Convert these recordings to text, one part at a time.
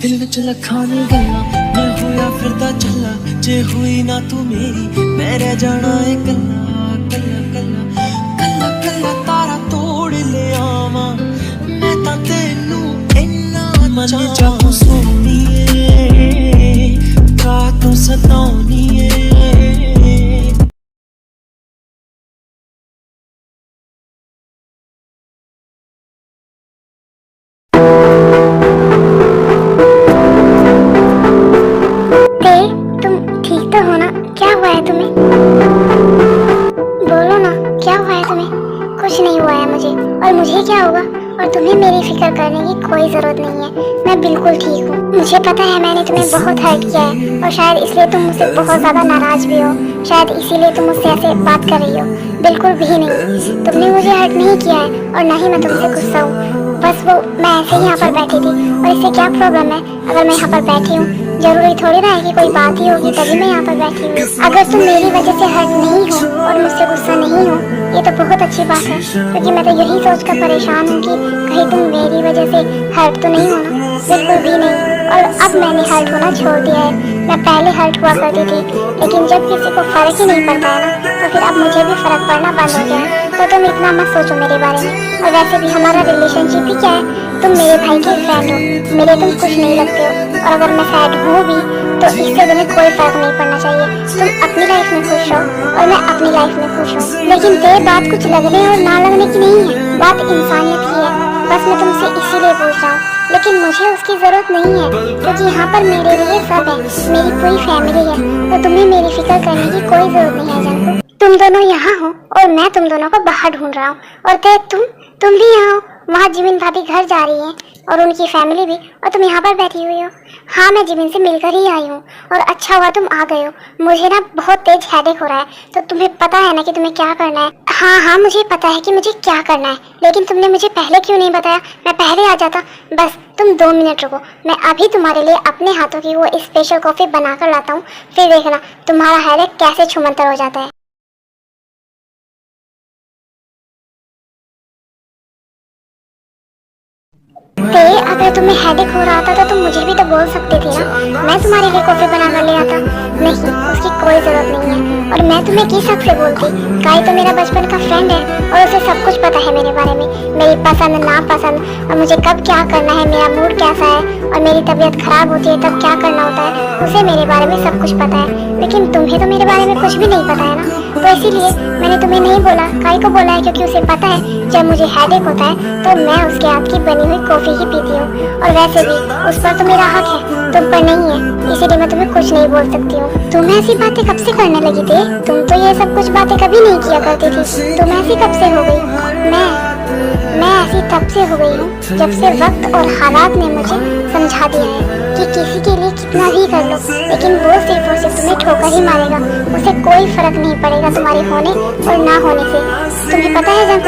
दिल विच लखां दी गल्लां मैं होया फिरदा चला जे हुई ना तू मेरी मैं रह जाना है कल्ला कल्ला कल्ला कल्ला कल्ला तारा तोड़ ले आवां मैं तां तैनू इन्ना मन चाहूं सोनीए का तू सताउनीए कुछ नहीं हुआ है मुझे, और मुझे क्या होगा, और तुम्हें मेरी फिक्र करने की कोई जरूरत नहीं है। मैं बिल्कुल ठीक हूँ। मुझे पता है मैंने तुम्हें बहुत हर्ट किया है और शायद इसलिए तुम मुझसे बहुत ज्यादा नाराज भी हो, शायद इसीलिए तुम मुझसे ऐसे बात कर रही हो। बिल्कुल भी नहीं, तुमने मुझे हर्ट नहीं किया है और ना ही मैं तुमसे गुस्सा हूँ। बस वो मैं ऐसे ही यहाँ पर बैठी थी और इससे क्या प्रॉब्लम है अगर मैं यहाँ पर बैठी हूँ। जरूरी थोड़ी ना है कि कोई बात ही होगी तभी मैं यहाँ पर बैठी हूँ। अगर तुम मेरी वजह से हर्ट नहीं हो और मुझसे गुस्सा नहीं हो ये तो बहुत अच्छी बात है, क्योंकि मैं तो यही सोचकर परेशान हूँ कि कहीं तुम मेरी वजह से हर्ट तो नहीं होना। बिल्कुल भी नहीं। और अब मैंने हर्ट होना छोड़ दिया है। मैं पहले हर्ट हुआ करती थी, लेकिन जब किसी को फर्क ही नहीं पड़ता है ना तो फिर अब मुझे भी फर्क पड़ना बंद हो गया है। तो तुम इतना मत सोचो मेरे बारे में। और वैसे भी हमारा रिलेशनशिप ही क्या है, तुम मेरे भाई की फ्रेंड हो, मेरे तुम कुछ नहीं लगते हो। और अगर मैं सैड हूँ भी तो इससे तुम्हें कोई फर्क नहीं पड़ना चाहिए। तुम अपनी लाइफ में खुश हो और मैं अपनी लाइफ में खुश हूँ। लेकिन ये बात कुछ लगने और ना लगने की नहीं है, बात इंसानियत की है। बस मैं तुमसे इसीलिए पूछ रहा हूँ, लेकिन मुझे उसकी जरूरत नहीं है, क्योंकि यहाँ पर मेरे लिए सब है, मेरी पूरी फैमिली है। तो तुम्हें मेरी फिक्र करने की कोई जरूरत नहीं है जानको। तुम दोनों यहाँ हो और मैं तुम दोनों को बाहर ढूंढ रहा हूँ, और तुम भी यहाँ हो। वहाँ जिमिन भाभी घर जा रही हैं और उनकी फैमिली भी, और तुम यहाँ पर बैठी हुई हो। हाँ मैं जिमिन से मिलकर ही आई हूँ, और अच्छा हुआ तुम आ गए हो। मुझे ना बहुत तेज हेडेक हो रहा है, तो तुम्हें पता है ना कि तुम्हें क्या करना है। हाँ मुझे पता है कि मुझे क्या करना है, लेकिन तुमने मुझे पहले क्यों नहीं बताया, मैं पहले आ जाता। बस तुम 2 मिनट रुको, मैं अभी तुम्हारे लिए अपने हाथों की वो स्पेशल कॉफी बना कर लाता हूँ, फिर देखना तुम्हारा हेडेक कैसे छुमंतर हो जाता है। अगर तुम्हें हेडेक हो रहा था तो तुम मुझे भी तो बोल सकती थी ना, मैं तुम्हारे लिए कॉफी बना कर ले आता। नहीं, उसकी कोई जरूरत नहीं है। और मैं तुम्हें किस हक से बोलती, काई तो मेरा बचपन का फ्रेंड है और उसे सब कुछ पता है मेरे बारे में, मेरी पसंद नापसंद, और मुझे कब क्या करना है, मेरा मूड कैसा है, और मेरी तबीयत खराब होती है तब क्या करना होता है, उसे मेरे बारे में सब कुछ पता है। लेकिन तुम्हें तो मेरे बारे में कुछ भी नहीं पता है ना, तो इसीलिए मैंने तुम्हें नहीं बोला। काई को बोला है क्योंकि उसे पता है जब मुझे हेडेक होता है तो मैं उसके हाथ की बनी हुई कॉफी ही पीती हूँ, और वैसे भी उस पर तो मेरा हक है, तुम पर नहीं है, इसीलिए मैं तुम्हें कुछ नहीं बोल सकती हूँ। तुम ऐसी बातें कब से करने लगी थी? तुम तो ये सब कुछ बातें कभी नहीं किया करती थी, तुम ऐसी कब से हो गई? मैं ऐसी तब से हो गई हूँ जब से वक्त और हालात ने मुझे समझा दिया है कि किसी के लिए कितना भी कर लो, लेकिन वो सिर्फ और सिर्फ तुम्हें ठोकर ही मारेगा, उसे कोई फर्क नहीं पड़ेगा तुम्हारे होने और ना होने से। तुम्हें पता है जब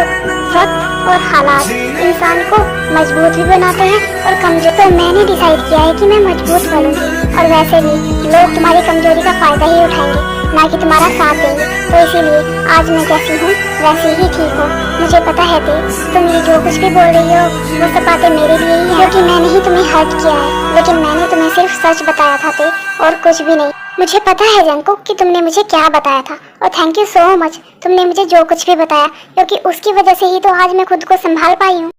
वक्त और हालात इंसान को मजबूत भी बनाते हैं और कमजोर। तो मैंने डिसाइड किया है कि मैं मजबूत बनूंगी, और वैसे भी लोग तुम्हारी कमजोरी का फायदा ही उठाएंगे, ना कि तुम्हारा साथ देंगे। तो इसीलिए आज मैं जैसी हूँ वैसी ही ठीक हूँ। मुझे पता है तुम ये जो कुछ भी बोल रही हो वो सब बातें मेरे लिए ही है, क्योंकि मैंने ही तुम्हें हर्ट किया है, लेकिन मैंने तुम्हें सिर्फ सच बताया था और कुछ भी नहीं। मुझे पता है जंको कि तुमने मुझे क्या बताया था, और थैंक यू सो मच, तुमने मुझे जो कुछ भी बताया, क्योंकि उसकी वजह से ही तो आज मैं खुद को संभाल पाई हूँ।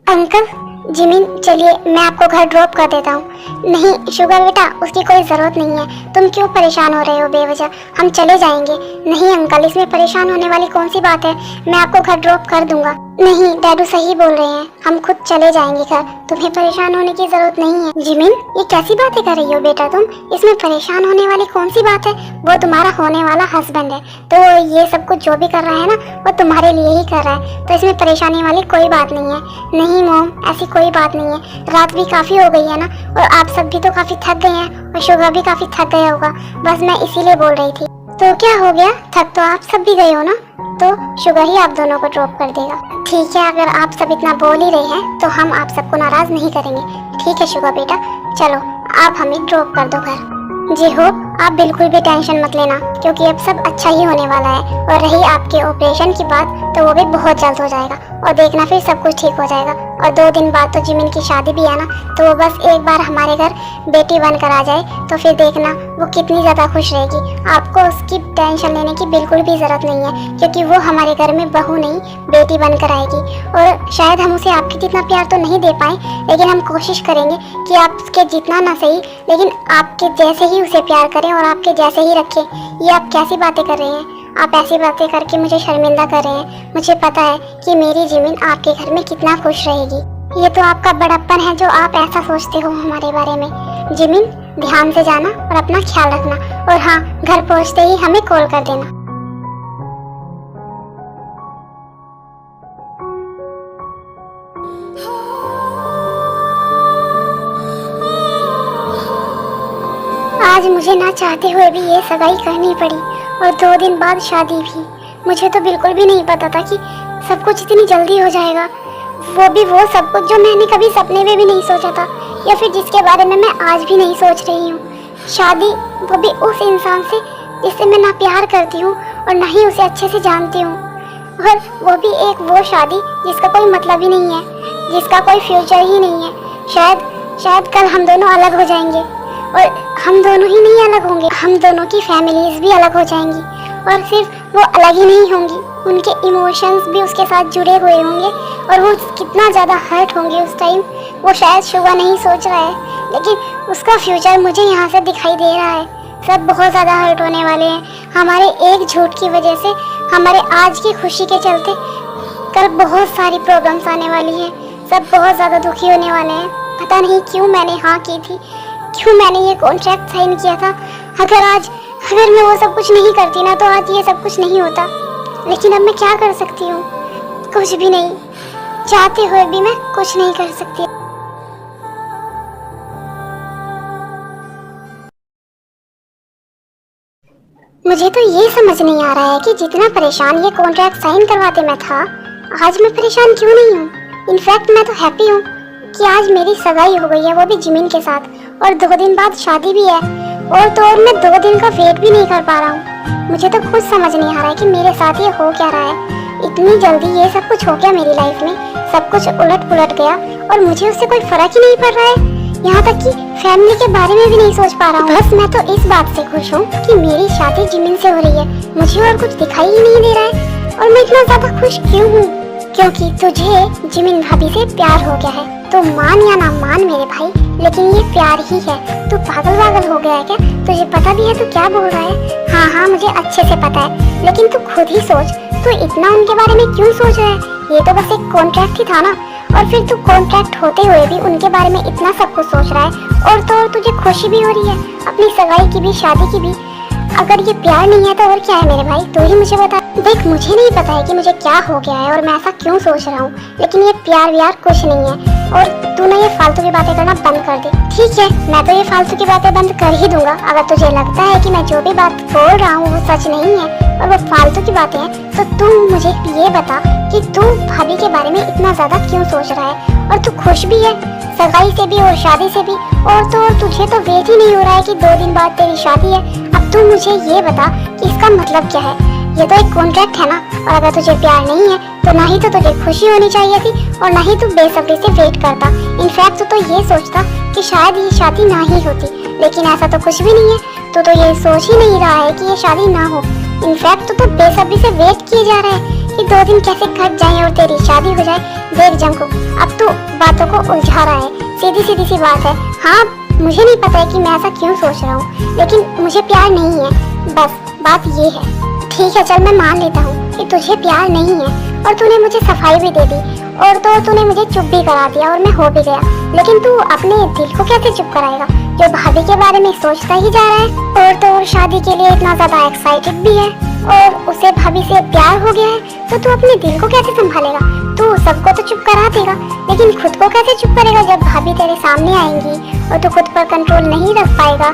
अंकल, जिमिन चलिए मैं आपको घर ड्रॉप कर देता हूँ। नहीं शुगर बेटा, उसकी कोई ज़रूरत नहीं है, तुम क्यों परेशान हो रहे हो बेवजह, हम चले जाएंगे। नहीं अंकल, इसमें परेशान होने वाली कौन सी बात है, मैं आपको घर ड्रॉप कर दूंगा। नहीं डैडू सही बोल रहे हैं, हम खुद चले जाएंगे घर, तुम्हें परेशान होने की जरूरत नहीं है। जिमिन ये कैसी बातें कर रही हो बेटा तुम, इसमें परेशान होने वाली कौन सी बात है, वो तुम्हारा होने वाला हस्बैंड है, तो ये सब कुछ जो भी कर रहा है ना वो तुम्हारे लिए ही कर रहा है, तो इसमें परेशानी वाली कोई बात नहीं है। नहीं मॉम, ऐसी कोई बात नहीं है, रात भी काफी हो गई है ना, और आप सब भी तो काफी थक गए हैं, और शुगर भी काफी थक गया होगा, बस मैं इसीलिए बोल रही थी। तो क्या हो गया, थक तो आप सब भी गए हो ना, तो शुगर ही आप दोनों को ड्रॉप कर देगा। ठीक है, अगर आप सब इतना बोल ही रहे हैं तो हम आप सबको नाराज नहीं करेंगे। ठीक है शुगर बेटा, चलो आप हमें ड्रॉप कर दो घर। जी हो, आप बिल्कुल भी टेंशन मत लेना, क्योंकि अब सब अच्छा ही होने वाला है। और रही आपके ऑपरेशन की बात, तो वो भी बहुत जल्द हो जाएगा और देखना फिर सब कुछ ठीक हो जाएगा। और 2 दिन बाद तो जिमिन की शादी भी है ना, तो वो बस एक बार हमारे घर बेटी बनकर आ जाए तो फिर देखना वो कितनी ज़्यादा खुश रहेगी। आपको उसकी टेंशन लेने की बिल्कुल भी ज़रूरत नहीं है, क्योंकि वो हमारे घर में बहू नहीं बेटी बनकर आएगी। और शायद हम उसे आपके जितना प्यार तो नहीं दे पाए, लेकिन हम कोशिश करेंगे कि आपके जितना ना सही, लेकिन आपके जैसे ही उसे प्यार करें और आपके जैसे ही रखें। ये आप कैसी बातें कर रहे हैं? आप ऐसी बातें करके मुझे शर्मिंदा कर रहे हैं। मुझे पता है कि मेरी जिमिन आपके घर में कितना खुश रहेगी। ये तो आपका बड़प्पन है जो आप ऐसा सोचते हो हमारे बारे में। जिमिन, ध्यान से जाना और अपना ख्याल रखना। और हाँ, घर पहुंचते ही हमें कॉल कर देना। आज मुझे ना चाहते हुए भी ये सगाई करनी पड़ी, और 2 दिन बाद शादी भी। मुझे तो बिल्कुल भी नहीं पता था कि सब कुछ इतनी जल्दी हो जाएगा। वो सब कुछ जो मैंने कभी सपने में भी नहीं सोचा था, या फिर जिसके बारे में मैं आज भी नहीं सोच रही हूँ। शादी, वो भी उस इंसान से जिससे मैं ना प्यार करती हूँ और ना ही उसे अच्छे से जानती हूँ। और वो भी वो शादी जिसका कोई मतलब ही नहीं है, जिसका कोई फ्यूचर ही नहीं है। शायद कल हम दोनों अलग हो जाएंगे, और हम दोनों ही नहीं अलग होंगे, हम दोनों की फैमिलीज भी अलग हो जाएंगी। और सिर्फ वो अलग ही नहीं होंगी, उनके इमोशंस भी उसके साथ जुड़े हुए होंगे, और वो कितना ज़्यादा हर्ट होंगे उस टाइम। वो शायद शुभ नहीं सोच रहा है, लेकिन उसका फ्यूचर मुझे यहाँ से दिखाई दे रहा है। सब बहुत ज़्यादा हर्ट होने वाले हैं हमारे एक झूठ की वजह से। हमारे आज की खुशी के चलते कल बहुत सारी प्रॉब्लम्स आने वाली हैं। सब बहुत ज़्यादा दुखी होने वाले हैं। पता नहीं क्यों मैंने हाँ की थी, क्यों मैंने ये कॉन्ट्रैक्ट साइन किया था। अगर मैं वो सब कुछ नहीं करती ना, तो आज ये सब कुछ नहीं होता। लेकिन अब मैं क्या कर सकती हूँ? कुछ भी नहीं। चाहते हुए भी मैं कुछ नहीं कर सकती। मुझे तो ये समझ नहीं आ रहा है कि जितना परेशान ये कॉन्ट्रैक्ट साइन करवाते मैं था, आज मैं परेशान क्यों नहीं हूँ। इनफैक्ट मैं तो हैप्पी हूँ कि आज मेरी सगाई हो गई है, वो भी जिमिन के साथ, और 2 दिन बाद शादी भी है। और मैं 2 दिन का वेट भी नहीं कर पा रहा हूँ। मुझे तो खुद समझ नहीं आ रहा है कि मेरे साथ ये हो क्या रहा है। इतनी जल्दी ये सब कुछ हो गया मेरी लाइफ में, सब कुछ उलट पुलट गया, और मुझे उससे कोई फर्क ही नहीं पड़ रहा है। यहाँ तक कि फैमिली के बारे में भी नहीं सोच पा रहा हूँ। बस मैं तो इस बात से खुश हूँ कि मेरी शादी जिमिन से हो रही है। मुझे और कुछ दिखाई ही नहीं दे रहा है। और मैं इतना ज्यादा खुश क्यों हूँ? क्योंकि तुझे जिमिन भाभी से प्यार हो गया है। तो मान या ना मान मेरे भाई, लेकिन ये प्यार ही है। तू पागल हो गया है क्या? तुझे पता भी है तू क्या बोल रहा है? हाँ, मुझे अच्छे से पता है, लेकिन तू खुद ही सोच, तू इतना उनके बारे में क्यों सोच रहा है? ये तो बस एक कॉन्ट्रैक्ट ही था ना, और फिर तू कॉन्ट्रैक्ट होते हुए भी उनके बारे में इतना सब कुछ सोच रहा है। और तो और तुझे खुशी भी हो रही है अपनी सगाई की भी, शादी की भी। अगर ये प्यार नहीं है तो और क्या है मेरे भाई? तू ही मुझे बता। देख, मुझे नहीं पता है कि मुझे क्या हो गया है और मैं ऐसा क्यों सोच रहा हूँ, लेकिन ये प्यार व्यार कुछ नहीं है। और तू ना ये फालतू की बातें करना बंद कर दे, ठीक है? मैं तो ये फालतू की बातें बंद कर ही दूंगा। अगर तुझे लगता है कि मैं जो भी बात बोल रहा हूँ वो सच नहीं है और वो फालतू की बातें हैं, तो तू मुझे ये बता कि तू भाभी के बारे में इतना ज्यादा क्यों सोच रहा है? और तू खुश भी है सगाई से भी और शादी से भी, और तो और तुझे तो वेट ही नहीं हो रहा है कि 2 दिन बाद तेरी शादी है। अब तू मुझे ये बता कि इसका मतलब क्या है? ये तो एक कॉन्ट्रैक्ट है ना, और अगर तुझे प्यार नहीं है तो ना ही तो तुझे खुशी होनी चाहिए थी, और ना ही तू बेसब्री से वेट करता। इनफैक्ट तू तो ये सोचता कि शायद ये शादी ना ही होती, लेकिन ऐसा तो कुछ भी नहीं है। तू तो ये सोच ही नहीं रहा है कि ये शादी ना हो। इनफैक्ट तू तो बेसब्री से वेट किए जा रहा है कि 2 दिन कैसे कट जाए और तेरी शादी हो जाए। देख जंकू, अब तू बातों को उलझा रहा है। सीधी सी बात है। हाँ, मुझे नहीं पता है कि मैं ऐसा क्यों सोच रहा हूँ, लेकिन मुझे प्यार नहीं है, बस बात ये है। ठीक है, चल मैं मान लेता हूँ कि तुझे प्यार नहीं है, और तूने मुझे सफाई भी दे दी, और तो तूने मुझे चुप भी करा दिया, और मैं हो भी गया। लेकिन तू अपने दिल को कैसे चुप कराएगा जो भाभी के बारे में सोचता ही जा रहा है? और तो और शादी के लिए इतना ज्यादा एक्साइटेड भी है, और उसे भाभी से प्यार हो गया है, तो तू अपने दिल को कैसे संभालेगा? तू सबको तो चुप करा देगा, लेकिन खुद को कैसे चुप करेगा जब भाभी तेरे सामने आएंगी और तू खुद पर कंट्रोल नहीं रख पाएगा?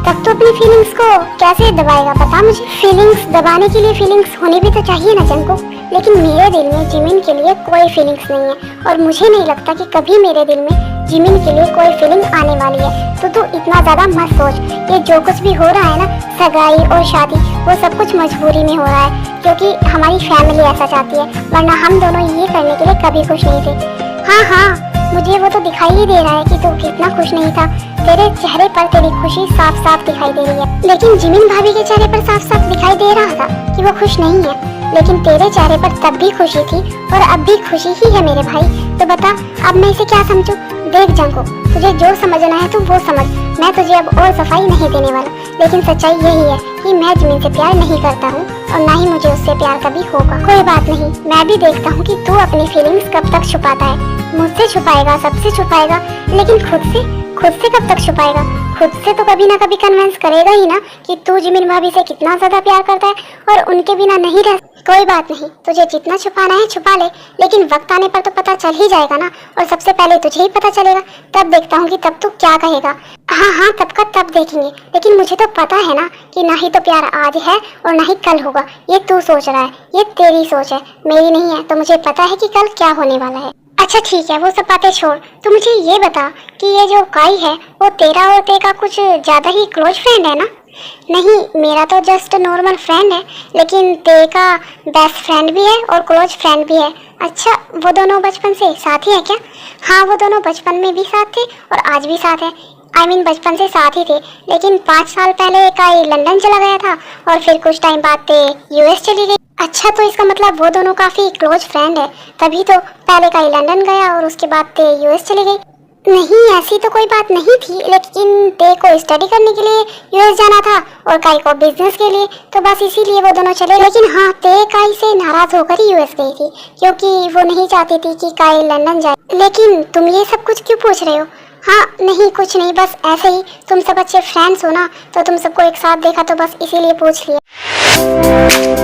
तब तो अपनी फीलिंग्स को कैसे दबाएगा? बता मुझे। फीलिंग्स दबाने के लिए फीलिंग्स होनी भी तो चाहिए ना जंकू। लेकिन मेरे दिल में जिमिन के लिए कोई फीलिंग्स नहीं है और मुझे नहीं लगता कि कभी मेरे दिल में जिमिन के लिए कोई फीलिंग आने वाली है। तो तू इतना ज़्यादा मत सोच। ये जो कुछ भी हो रहा है ना, सगाई और शादी, वो सब कुछ मजबूरी में हो रहा है क्योंकि हमारी फैमिली ऐसा चाहती है, वरना हम दोनों ये करने के लिए कभी खुश नहीं थे। हाँ, मुझे वो तो दिखाई ही दे रहा है कि तू कितना खुश नहीं था। तेरे चेहरे पर तेरी खुशी साफ साफ दिखाई दे रही है, लेकिन जिमिन भाभी के चेहरे पर साफ साफ दिखाई दे रहा था कि वो खुश नहीं है। लेकिन तेरे चेहरे पर तब भी खुशी थी और अब भी खुशी ही है मेरे भाई। तो बता, अब मैं इसे क्या समझूं? देख जंको, तुझे जो समझना है तू वो समझ। मैं तुझे अब और सफाई नहीं देने वाला, लेकिन सच्चाई यही है कि मैं जिमिन से प्यार नहीं करता हूँ और ना ही मुझे उससे प्यार कभी होगा। कोई बात नहीं, मैं भी देखता हूँ कि तू अपनी फीलिंग्स कब तक छुपाता है। मुझसे छुपाएगा, सबसे छुपाएगा, लेकिन खुद से कब तक छुपाएगा? खुद से तो कभी ना कभी कन्विंस करेगा ही ना कि तू जिमिन भाभी से कितना ज्यादा प्यार करता है और उनके बिना नहीं रह। कोई बात नहीं, तुझे जितना छुपाना है छुपा ले, लेकिन वक्त आने पर तो पता चल ही जाएगा ना, और सबसे पहले तुझे ही पता चलेगा। तब देखता हूँ कि तब तू क्या कहेगा। हाँ, तब का तब देखेंगे, लेकिन मुझे तो पता है ना कि ना ही तो प्यार आज है और ना ही कल होगा। ये तू सोच रहा है, ये तेरी सोच है, मेरी नहीं है। तो मुझे पता है कि कल क्या होने वाला है। अच्छा ठीक है, वो सब बातें छोड़, तू मुझे ये बता कि ये जो काई है वो तेरा और तेरा कुछ ज़्यादा ही क्लोज फ्रेंड है ना? नहीं, मेरा तो जस्ट नॉर्मल फ्रेंड है, लेकिन ते का बेस्ट फ्रेंड भी है और क्लोज फ्रेंड भी है। अच्छा, वो दोनों बचपन से साथ ही है क्या? हाँ, वो दोनों बचपन में भी साथ थे और आज भी साथ है। बचपन से साथ ही थे, लेकिन 5 साल पहले काई लंदन चला गया था और फिर कुछ टाइम बाद ते यूएस चली गई। अच्छा, तो इसका मतलब वो दोनों काफ़ी क्लोज फ्रेंड है, तभी तो पहले काई लंदन गया और उसके बाद ते यूएस चली गई। नहीं, ऐसी तो कोई बात नहीं थी, लेकिन ते को स्टडी करने के लिए यूएस जाना था और काई को बिजनेस के लिए, तो बस इसीलिए वो दोनों चले। लेकिन हाँ, ते काई से नाराज होकर ही यूएस गई थी क्योंकि वो नहीं चाहती थी कि काई लंदन जाए। लेकिन तुम ये सब कुछ क्यों पूछ रहे हो? हाँ, नहीं कुछ नहीं, बस ऐसे ही। तुम सब अच्छे फ्रेंड्स हो ना, तो तुम सबको एक साथ देखा तो बस इसीलिए पूछ लिया।